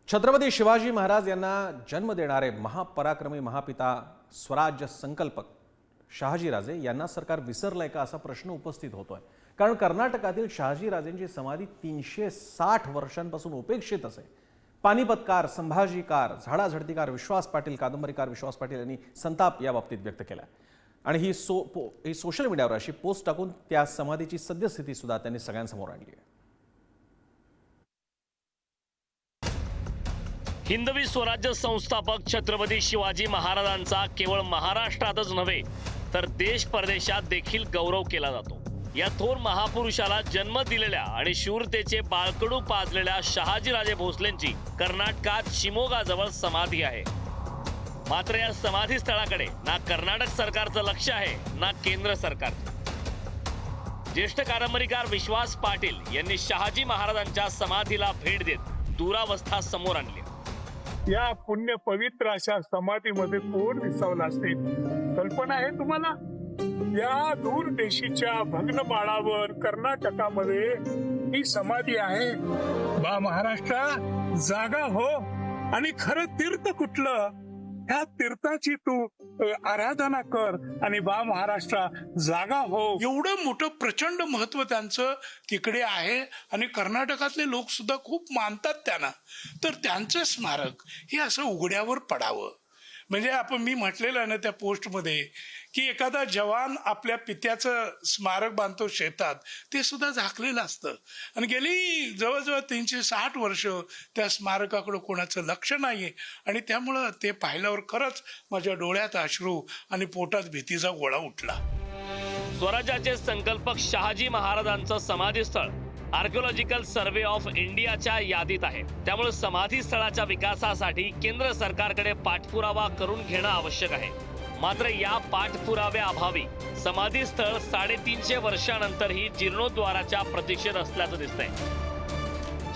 छत्रपती शिवाजी महाराज यांना जन्म देणारे महापराक्रमी महापिता स्वराज्य संकल्पक शहाजीराजे यांना सरकार विसरलंय का असा प्रश्न उपस्थित होतोय। कारण कर्नाटकातील शहाजीराजेंची समाधी 360 वर्षांपासून उपेक्षित असे। पानिपतकार, संभाजीकार, झाडाझडतीकार विश्वास पाटील, कादंबरीकार विश्वास पाटील यांनी संताप या बाबतीत व्यक्त केला आणि ही सोशल मीडियावर अशी पोस्ट टाकून त्या समाधीची सद्यस्थिती सुद्धा त्यांनी सगळ्यांसमोर आणली आहे। हिंदवी स्वराज्य संस्थापक छत्रपती शिवाजी महाराजांचा केवळ महाराष्ट्रातच नव्हे तर देश परदेशात देखील गौरव केला जातो। या थोर महापुरुषाला जन्म दिलेल्या आणि शूरतेचे बाळकडू पाजलेल्या शहाजीराजे भोसलेंची कर्नाटकात शिमोगाजवळ समाधी आहे। मात्र या समाधी स्थळाकडे ना कर्नाटक सरकारचं लक्ष आहे ना केंद्र सरकारचं। ज्येष्ठ कादंबरीकार विश्वास पाटील यांनी शहाजी महाराजांच्या समाधीला भेट देत दुरावस्था समोर आणली। या पुण्य पवित्र अशा समाधीमध्ये कोण विसावला असेल कल्पना आहे तुम्हाला? या दूर देशीच्या भग्न माळावर कर्नाटकामध्ये ही समाधी आहे। बा महाराष्ट्रा जागा हो, आणि खरं तीर्थ कुठलं ह्या तीर्थाची तू आराधना कर आणि बा महाराष्ट्रा जागा हो। एवढं मोठं प्रचंड महत्व त्यांचं तिकडे आहे आणि कर्नाटकातले लोक सुद्धा खूप मानतात त्यांना। तर त्यांचं स्मारक हे असं उघड्यावर पडावं म्हणजे मी म्हटलेलं आहे ना त्या पोस्टमध्ये की एखादा जवान आपल्या पित्याचं स्मारक बांधतो शेतात, ते सुद्धा झाकलेलं असतं आणि गेली जवळजवळ 360 वर्ष त्या स्मारकाकडे कोणाचं लक्ष नाहीये आणि त्यामुळं ते पाहिल्यावर खरंच माझ्या डोळ्यात अश्रू आणि पोटात भीतीचा गोळा उठला। स्वराज्याचे संकल्पक शहाजी महाराजांचं समाधीस्थळ आर्किओलॉजिकल सर्व्हे ऑफ इंडियाच्या यादीत आहे। त्यामुळे समाधी स्थळाच्या विकासासाठी केंद्र सरकारकडे पाठपुरावा करून घेणं आवश्यक आहे। मात्र या पाठपुराव्याअभावी समाधी स्थळ 350 वर्षांनंतरही जीर्णोद्वाराच्या प्रतीक्षेत असल्याचं दिसतंय।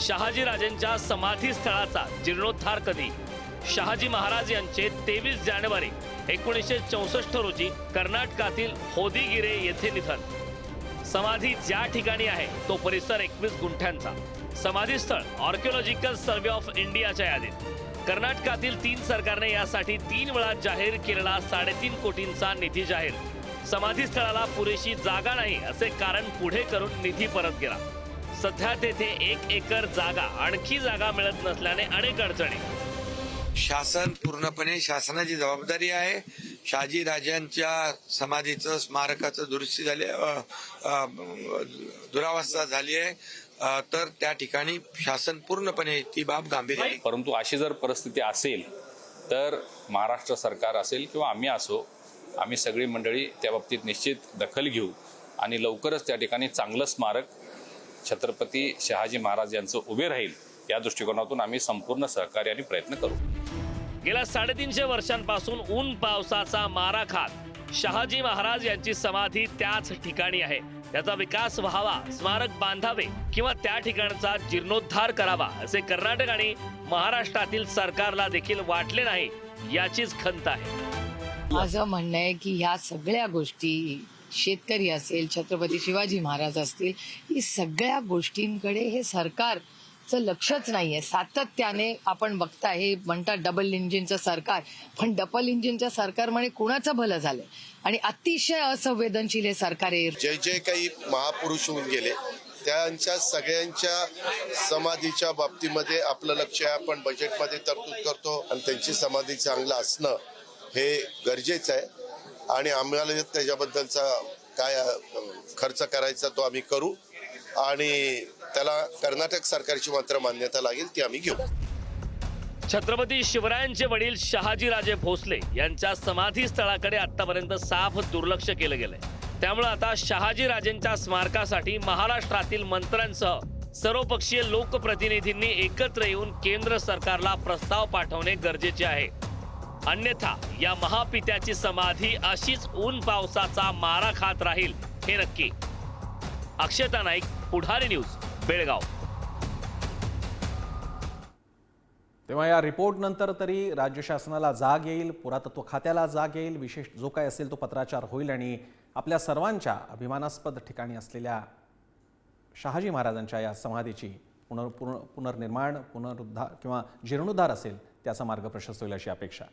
शहाजीराजेंच्या समाधी स्थळाचा जीर्णोद्धार कधी? शहाजी महाराज यांचे 23 जानेवारी 1964 रोजी कर्नाटकातील होदिगिरे येथे निधन। समाधी ज्या ठिकाणी आहे तो परिसर 21 गुंठ्यांचा। समाधी स्थळ आर्किओलॉजिकल सर्व्हे ऑफ इंडियाच्या यादीत। कर्नाटकातील 3 सरकारने यासाठी 3 वेळा जाहीर केलेला 3.5 कोटींचा निधी जाहीर। समाधी स्थळाला पुरेशी जागा नाही असे कारण पुढे करून निधी परत गेला। सध्या तेथे 1 एकर जागा, आणखी जागा मिळत नसल्याने अनेक अडचणी। शासन पूर्णपणे शासनाची जबाबदारी आहे। शहाजी राजांच्या समाधीचं स्मारकाचं दुरुस्ती झाली, दुरावस्था झाली आहे, तर त्या ठिकाणी शासन पूर्णपणे ती बाब गांभीर्याने। परंतु अशी जर परिस्थिती असेल तर महाराष्ट्र सरकार असेल किंवा आम्ही असो, आम्ही सगळी मंडळी त्या बाबतीत निश्चित दखल घेऊ आणि लवकरच त्या ठिकाणी चांगलं स्मारक छत्रपती शहाजी महाराज यांचं उभे राहील या दृष्टिकोनातून आम्ही संपूर्ण सहकार्य आणि प्रयत्न करू। गेल्या 350 वर्षांपासून ऊन पावसाचा मारा खात शहाजी महाराज यांची समाधी त्याच ठिकाणी आहे। त्याचा विकास व्हावा, स्मारक बांधावे किंवा त्या ठिकाणचा जीर्णोद्धार करावा असे कर्नाटक आणि महाराष्ट्रातील सरकारला देखील वाटले नाही, याचीच खंत आहे। माझं म्हणणं आहे की ह्या सगळ्या गोष्टी, शेतकरी असेल, छत्रपती शिवाजी महाराज असतील, ही सगळ्या गोष्टींकडे हे सरकारचं लक्षच नाहीये। सातत्याने आपण बघताय, हे म्हणतात डबल इंजिनचं सरकार, पण डबल इंजिनच्या सरकारमुळे कुणाचं भलं झालंय आणि अतिशय असंवेदनशील हे सरकार आहे। जे काही महापुरुष होऊन गेले त्यांच्या सगळ्यांच्या समाधीच्या बाबतीमध्ये आपलं लक्ष आहे। आपण बजेटमध्ये तरतूद करतो आणि त्यांची समाधी चांगलं असणं हे गरजेचं आहे आणि आम्हाला त्याच्याबद्दलचा काय खर्च करायचा तो आम्ही करू आणि त्याला कर्नाटक सरकारची मात्र मान्यता लागेल ती आम्ही घेऊ। छत्रपती शिवरायांचे वडील शहाजीराजे भोसले यांच्या समाधी स्थळाकडे आतापर्यंत साफ दुर्लक्ष केलं गेलंय। त्यामुळे आता शहाजीराजेंच्या स्मारकासाठी महाराष्ट्रातील मंत्र्यांसह सर्वपक्षीय लोकप्रतिनिधींनी एकत्र येऊन केंद्र सरकारला प्रस्ताव पाठवणे गरजेचे आहे। अन्यथा या महापित्याची समाधी अशीच ऊन पावसाचा मारा खात राहील हे नक्की। अक्षता नाईक, पुढारी न्यूज, बेळगाव। तेव्हा या रिपोर्ट नंतर तरी राज्य शासनाला जाग येईल, पुरातत्व खात्याला जाग येईल, विशेष जो काय असेल तो पत्राचार होईल आणि आपल्या सर्वांच्या अभिमानास्पद ठिकाणी असलेल्या शहाजी महाराजांच्या या समाधीची पुनर्निर्माण, पुनरुद्धार किंवा जीर्णोद्धार असेल त्याचा मार्ग प्रशस्त होईल अशी अपेक्षा.